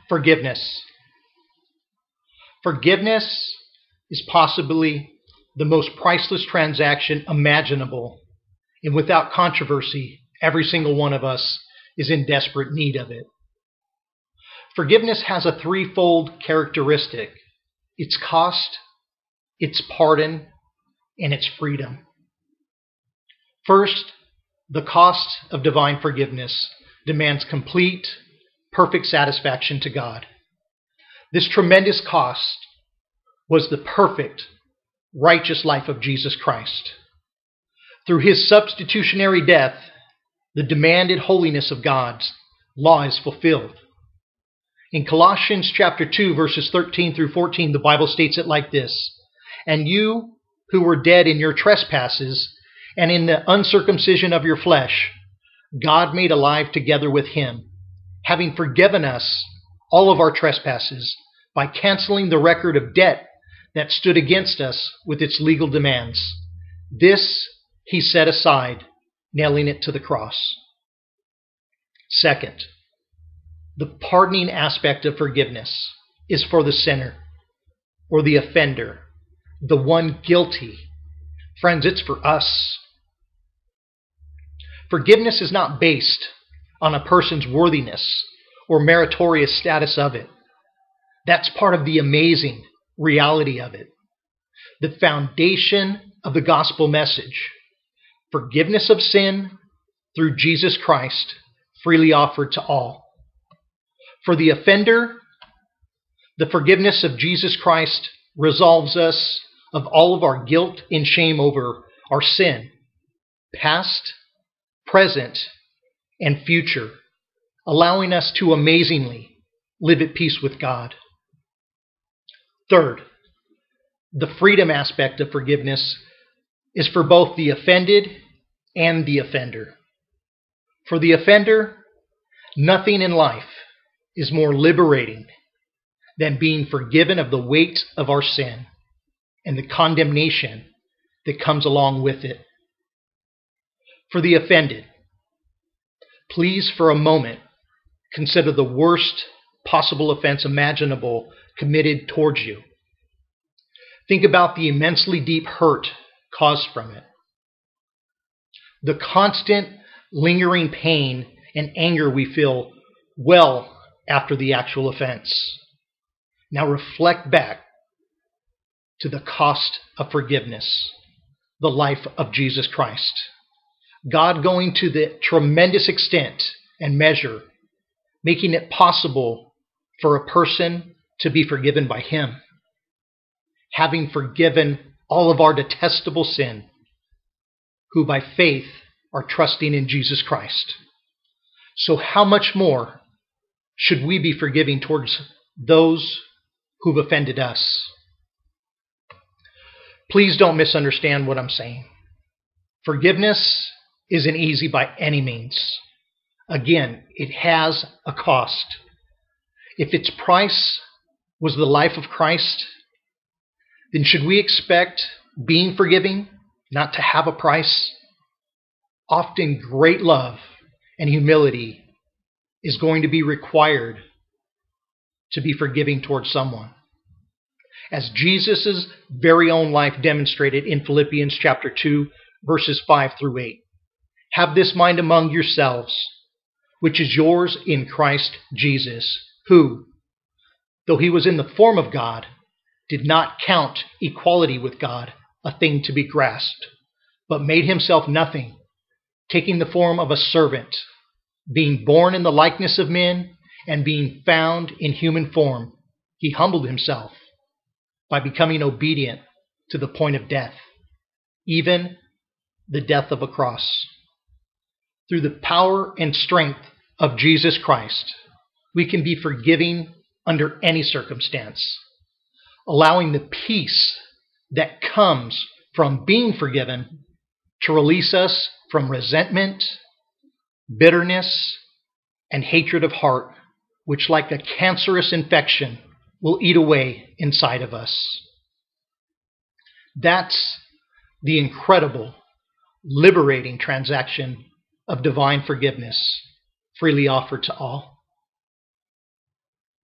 Forgiveness. Forgiveness is possibly the most priceless transaction imaginable, and without controversy, every single one of us is in desperate need of it. Forgiveness has a threefold characteristic: its cost, its pardon, and its freedom. First, the cost of divine forgiveness demands complete, perfect satisfaction to God. This tremendous cost was the perfect, righteous life of Jesus Christ. Through his substitutionary death, the demanded holiness of God's law is fulfilled. In Colossians chapter 2, verses 13 through 14, the Bible states it like this: "And you who were dead in your trespasses and in the uncircumcision of your flesh, God made alive together with him, having forgiven us all of our trespasses by canceling the record of debt that stood against us with its legal demands. This he set aside, nailing it to the cross." Second, the pardoning aspect of forgiveness is for the sinner or the offender, the one guilty. Friends, it's for us. Forgiveness is not based on a person's worthiness or meritorious status of it. That's part of the amazing reality of it. The foundation of the gospel message: forgiveness of sin through Jesus Christ, freely offered to all. For the offender, the forgiveness of Jesus Christ absolves us of all of our guilt and shame over our sin, past, present, and future, allowing us to amazingly live at peace with God. Third, the freedom aspect of forgiveness is for both the offended and the offender. For the offender, nothing in life is more liberating than being forgiven of the weight of our sin and the condemnation that comes along with it. For the offended, please for a moment consider the worst possible offense imaginable committed towards you. Think about the immensely deep hurt caused from it, the constant lingering pain and anger we feel well after the actual offense. Now reflect back to the cost of forgiveness, the life of Jesus Christ. God going to the tremendous extent and measure, making it possible for a person to be forgiven by him, having forgiven all of our detestable sin, who by faith are trusting in Jesus Christ. So how much more should we be forgiving towards those who've offended us? Please don't misunderstand what I'm saying. Forgiveness isn't easy by any means. Again, it has a cost. If its price was the life of Christ, then should we expect being forgiving not to have a price? Often great love and humility is going to be required to be forgiving towards someone. As Jesus' very own life demonstrated in Philippians chapter 2, verses 5 through 8. "Have this mind among yourselves, which is yours in Christ Jesus, who, though he was in the form of God, did not count equality with God a thing to be grasped, but made himself nothing, taking the form of a servant, being born in the likeness of men, and being found in human form, he humbled himself by becoming obedient to the point of death, even the death of a cross." Through the power and strength of Jesus Christ, we can be forgiving under any circumstance, allowing the peace that comes from being forgiven to release us from resentment, bitterness, and hatred of heart, which like a cancerous infection will eat away inside of us. That's the incredible, liberating transaction of divine forgiveness, freely offered to all.